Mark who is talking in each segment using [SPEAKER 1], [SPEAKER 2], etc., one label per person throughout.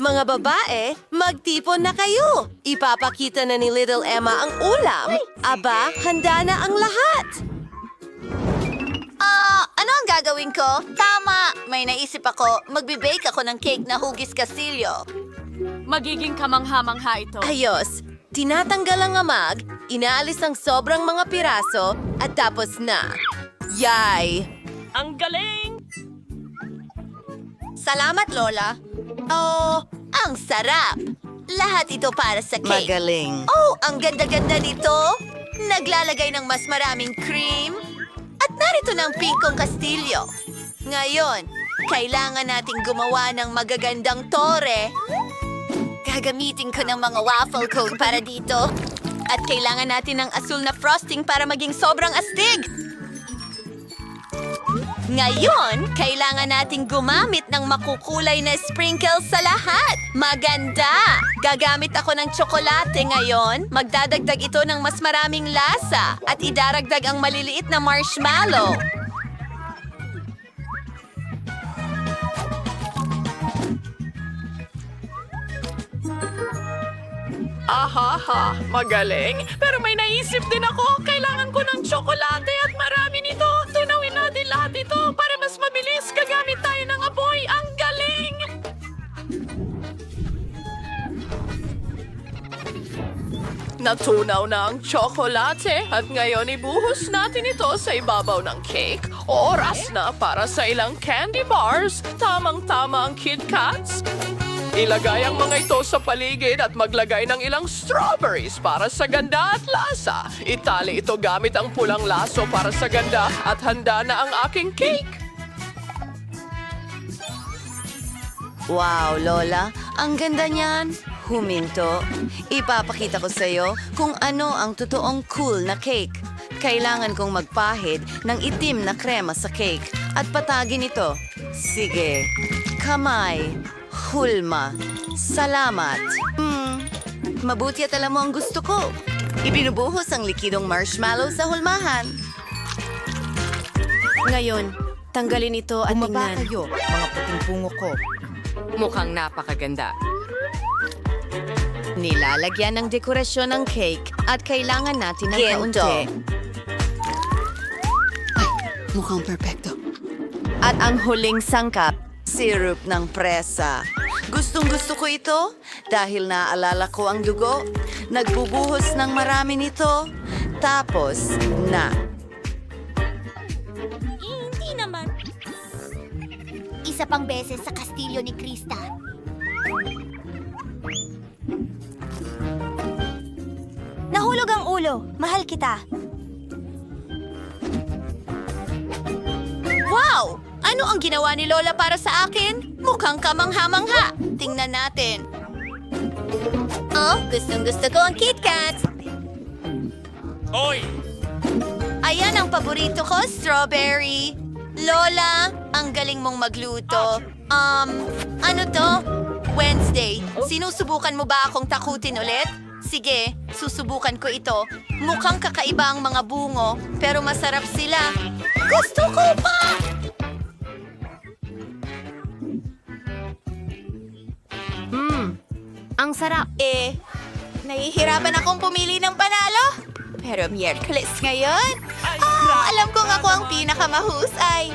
[SPEAKER 1] Mga babae, magtipon na kayo! Ipapakita na ni Little Emma ang ulam. Aba, handa na ang lahat!
[SPEAKER 2] Ano ang gagawin ko? Tama! May naisip ako. Magbe-bake ako ng cake na hugis kastilyo.
[SPEAKER 3] Magiging kamangha-mangha ito.
[SPEAKER 1] Ayos! Tinatanggal ang amag, inaalis ang sobrang mga piraso, at tapos na. Yay!
[SPEAKER 3] Ang galing!
[SPEAKER 2] Salamat, Lola. Oh, ang sarap! Lahat ito para sa cake.
[SPEAKER 1] Magaling.
[SPEAKER 2] Oh, ang ganda-ganda nito! Naglalagay ng mas maraming cream. At narito ng pingkong kastilyo. Ngayon, kailangan nating gumawa ng magagandang tore. Gagamitin ko ng mga waffle cone para dito. At kailangan natin ng asul na frosting para maging sobrang astig. Ngayon, kailangan nating gumamit ng makukulay na sprinkles sa lahat. Maganda! Gagamit ako ng tsokolate ngayon. Magdadagdag ito ng mas maraming lasa. At idaragdag ang maliliit na marshmallow.
[SPEAKER 3] Ahaha, magaling. Pero may naisip din ako. Kailangan ko ng tsokolate at marami nito. Tunawin natin lahat ito para mas mabilis. Gagamit tayo ng apoy. Ang galing! Natunaw na ang tsokolate at ngayon ibuhos natin ito sa ibabaw ng cake. Oras na para sa ilang candy bars. Tamang-tama ang Kit Kats. Ilagay ang mga ito sa paligid at maglagay ng ilang strawberries para sa ganda at lasa. Itali ito gamit ang pulang laso para sa ganda at handa na ang aking cake.
[SPEAKER 1] Wow, Lola, ang ganda niyan. Huminto. Ipapakita ko sa iyo kung ano ang totoong cool na cake. Kailangan kong magpahid ng itim na krema sa cake at patagin ito. Sige. Kamay. Hulma. Salamat. Mabuti at alam mo ang gusto ko. Ibinubuhos ang likidong marshmallow sa hulmahan. Ngayon, tanggalin ito at
[SPEAKER 4] Bumaba
[SPEAKER 1] tingnan.
[SPEAKER 4] kayo, mga puting pungo ko. Mukhang napakaganda.
[SPEAKER 1] Nilalagyan ng dekorasyon ng cake at kailangan natin ng
[SPEAKER 2] Ginto.
[SPEAKER 1] kaunti.
[SPEAKER 4] Mukhang perpekto.
[SPEAKER 1] At ang huling sangkap, syrup ng presa. Gustong-gusto ko ito dahil naaalala ko ang dugo. Nagbubuhos ng marami nito. Tapos na.
[SPEAKER 5] Hindi naman. Isa pang beses sa kastilyo ni Krista. Nahulog ang ulo. Mahal kita.
[SPEAKER 2] Wow! Ano ang ginawa ni Lola para sa akin? Mukhang kamangha-mangha. Tingnan natin. Oh, gustong-gusto ko ang Kit Kat.
[SPEAKER 3] Oy!
[SPEAKER 2] Ayan ang paborito ko, strawberry. Lola, ang galing mong magluto. Ano to? Wednesday, sinusubukan mo ba akong takutin ulit? Sige, susubukan ko ito. Mukhang kakaiba ang mga bungo, pero masarap sila. Gusto ko pa!
[SPEAKER 1] Ang sarap.
[SPEAKER 2] Nahihirapan akong pumili ng panalo. Pero Miyerkules ngayon, alam kong ako ang pinakamahusay.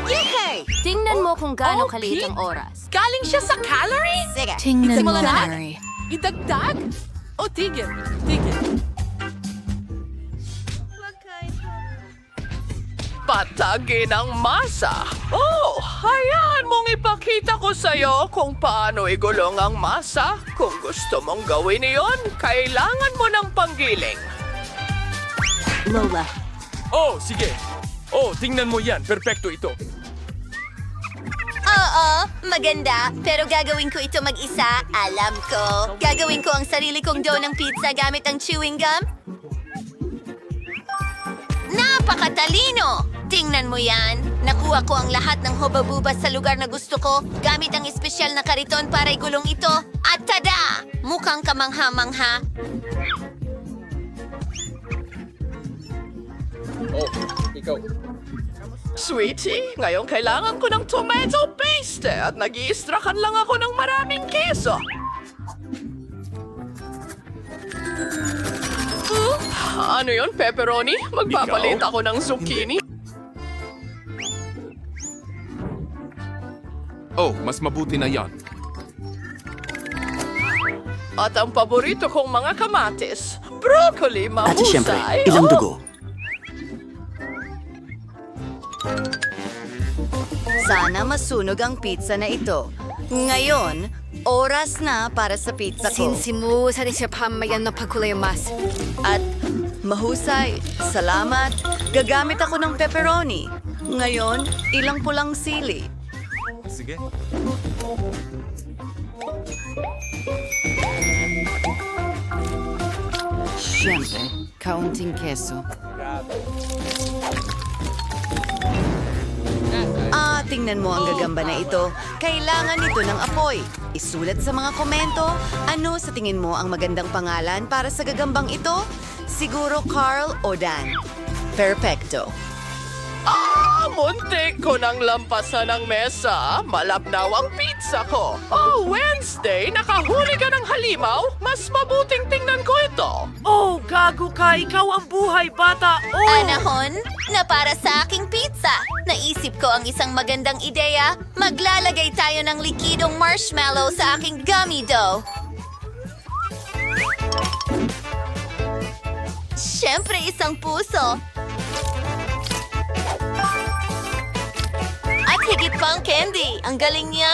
[SPEAKER 2] Yehey!
[SPEAKER 1] Tingnan mo kung gaano kaliit ang oras.
[SPEAKER 3] Galing siya sa calorie?
[SPEAKER 2] Sige,
[SPEAKER 4] Tingnan mo,
[SPEAKER 3] Simulan na.
[SPEAKER 4] Mary.
[SPEAKER 3] Idagdag? O tigil? Tigil. Patagin ang masa. Oh, hayaan mong ipakita ko sa'yo kung paano igulong ang masa. Kung gusto mong gawin iyon, kailangan mo ng panggiling.
[SPEAKER 1] Lola.
[SPEAKER 6] Oh, sige. Oh, tingnan mo yan. Perpekto ito.
[SPEAKER 2] Oo, maganda. Pero gagawin ko ito mag-isa. Alam ko. Gagawin ko ang sarili kong dough ng pizza gamit ang chewing gum. Napakatalino! Tingnan mo yan. Nakuha ko ang lahat ng huba-buba sa lugar na gusto ko gamit ang espesyal na kariton para igulong ito. At tada! Mukhang kamangha-mangha.
[SPEAKER 6] Oh, ikaw.
[SPEAKER 3] Sweetie, ngayon kailangan ko ng tomato paste at nag-i-extrakan lang ako ng maraming keso. Ano yun, pepperoni? Magpapalit ako ng zucchini.
[SPEAKER 6] Oh, mas mabuti na yan.
[SPEAKER 3] At ang paborito kong mga kamatis, broccoli, mahusay.
[SPEAKER 7] At siyempre, ilang dugo.
[SPEAKER 1] Sana masunog ang pizza na ito. Ngayon, oras na para sa pizza ko.
[SPEAKER 4] Sinsimu sa siya pamayan na pagkulayamas.
[SPEAKER 1] At mahusay, salamat. Gagamit ako ng pepperoni. Ngayon, ilang pulang sili.
[SPEAKER 6] Sige.
[SPEAKER 4] Siyempre, kaunting keso.
[SPEAKER 1] Tingnan mo ang gagamba na ito. Kailangan ito ng apoy. Isulat sa mga komento, ano sa tingin mo ang magandang pangalan para sa gagambang ito? Siguro Carl o Dan. Perfecto.
[SPEAKER 3] Muntik ko nang lampasan ang mesa. Malabnaw ang pizza ko. Oh, Wednesday, nakahuli ka ng halimaw? Mas mabuting tingnan ko ito.
[SPEAKER 8] Oh, gago ka! Ikaw ang buhay, bata! Oh!
[SPEAKER 2] Anahon, na para sa aking pizza. Naisip ko ang isang magandang ideya. Maglalagay tayo ng likidong marshmallow sa aking gummy dough. Siyempre, isang puso. At higit pang candy. Ang galing niya.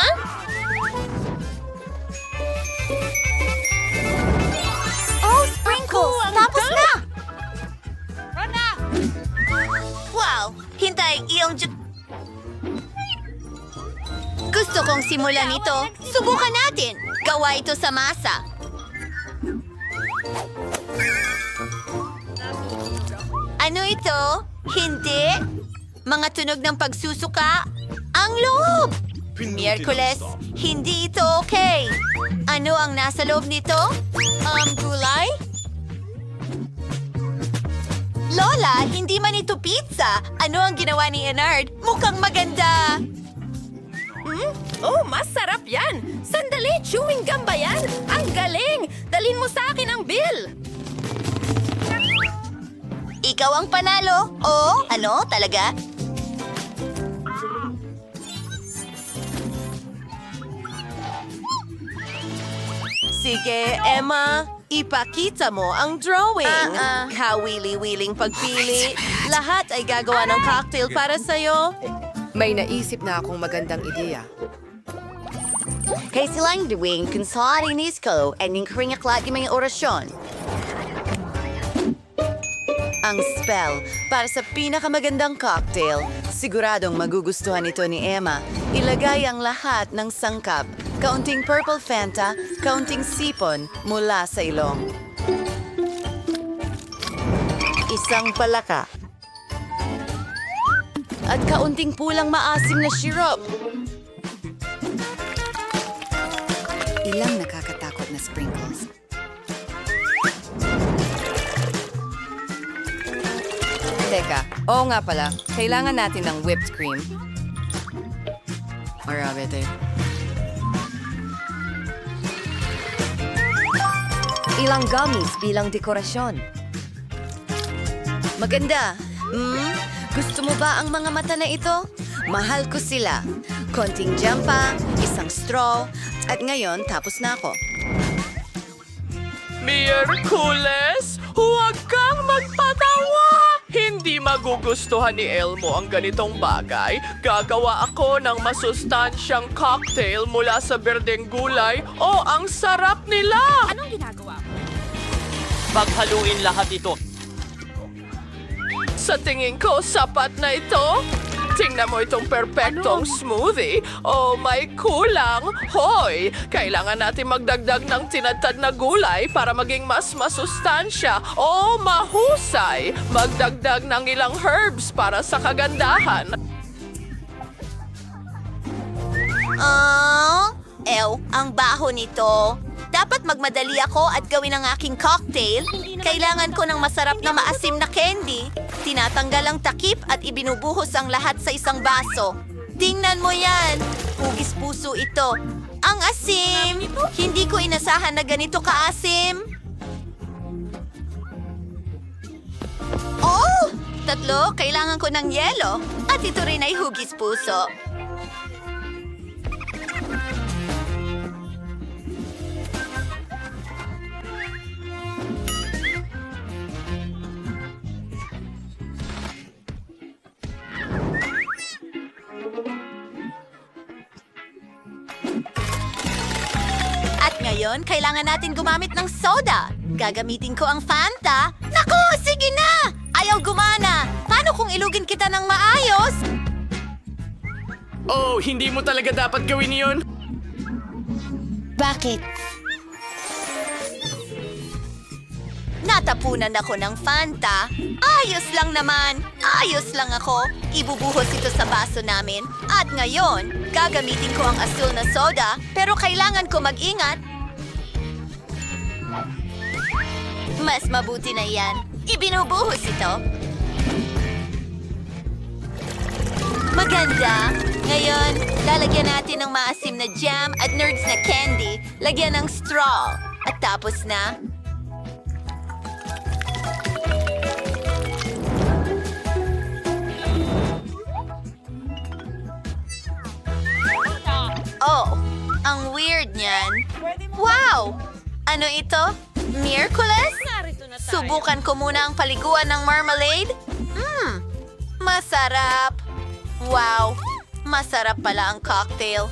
[SPEAKER 5] Oh, sprinkles! Tapos na!
[SPEAKER 2] Wow! Hintay, iyong Gusto kong simulan ito. Subukan natin. Gawa ito sa masa. Ano ito? Hindi? Mga tunog ng pagsusuka? Ang loob! Miyerkules, hindi ito okay. Ano ang nasa loob nito? Gulay? Lola, hindi man ito pizza. Ano ang ginawa ni Enard? Mukhang maganda.
[SPEAKER 8] Oh, masarap yan! Sandali, chewing gum ba yan? Ang galing! Dalin mo sa akin ang bill!
[SPEAKER 2] Ikaw ang panalo. Oh, ano? Talaga?
[SPEAKER 9] Sige, Emma, ipakita mo ang drawing. Kawili-wiling pagpili. Lahat ay gagawa ng cocktail para sa'yo.
[SPEAKER 4] May naisip na akong magandang ideya.
[SPEAKER 1] Kay silang duwing kung saan inis ko at yung kringaklat yung mga orasyon. Ang spell para sa pinakamagandang cocktail. Siguradong magugustuhan ito ni Emma. Ilagay ang lahat ng sangkap. Kaunting purple Fanta, kaunting sipon mula sa ilong. Isang palaka. At kaunting pulang maasim na syrup.
[SPEAKER 4] Ilang nakakatakot na sprinkles. Teka, oo nga pala. Kailangan natin ng whipped cream. Marabete. Ilang gummies bilang dekorasyon.
[SPEAKER 1] Maganda. Gusto mo ba ang mga mata na ito? Mahal ko sila. Konting jampa, isang straw, at ngayon tapos na ako.
[SPEAKER 3] Miyerkules, huwag kang magpatawa! Hindi magugustuhan ni Elmo ang ganitong bagay. Gagawa ako ng masustansyang cocktail mula sa berdeng gulay. Oh, ang sarap nila!
[SPEAKER 8] Anong ginagawa mo?
[SPEAKER 3] Paghaluin lahat ito. Sa tingin ko, sapat na ito. Tingnan mo itong perpektong smoothie. Oh, may kulang. Hoy, kailangan natin magdagdag ng tinatad na gulay para maging mas masustansya. Oh, mahusay. Magdagdag ng ilang herbs para sa kagandahan.
[SPEAKER 2] Ang baho nito. Dapat magmadali ako at gawin ang aking cocktail. Kailangan ko ng masarap na maasim na candy. Tinatanggal ang takip at ibinubuhos ang lahat sa isang baso. Tingnan mo yan! Hugis puso ito. Ang asim! Hindi ko inasahan na ganito kaasim. Oh! Tatlo, kailangan ko ng yelo. At ito rin ay hugis puso. At ngayon, kailangan natin gumamit ng soda. Gagamitin ko ang Fanta. Naku, sige na! Ayaw gumana. Paano kung ilugin kita ng maayos?
[SPEAKER 6] Oh, hindi mo talaga dapat gawin yun?
[SPEAKER 5] Bakit?
[SPEAKER 2] Natapunan ako ng Fanta. Ayos lang naman. Ayos lang ako. Ibubuhos ito sa baso namin. At ngayon, gagamitin ko ang asul na soda, pero kailangan ko mag-ingat. Mas mabuti na yan. Ibinubuhos ito. Maganda. Ngayon, lalagyan natin ng maasim na jam at nerds na candy. Lagyan ng straw. At tapos na. Oh, ang weird niyan. Wow! Ano ito? Miraculous? Subukan ko muna ang paliguan ng marmalade. Masarap. Wow, masarap pala ang cocktail.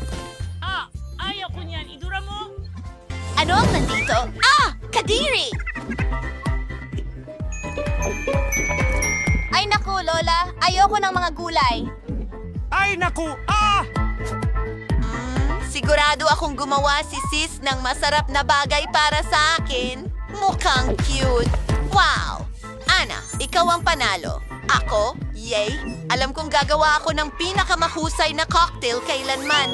[SPEAKER 3] Ayaw ko niyan. Idura mo.
[SPEAKER 2] Ano ang nandito? Kadiri! Ay naku, Lola. Ayoko ng mga gulay.
[SPEAKER 6] Ay, naku!
[SPEAKER 2] Sigurado akong gumawa si Sis ng masarap na bagay para sa akin. Mukhang cute. Wow! Ana, ikaw ang panalo. Ako? Yay! Alam kong gagawa ako ng pinakamahusay na cocktail kailanman.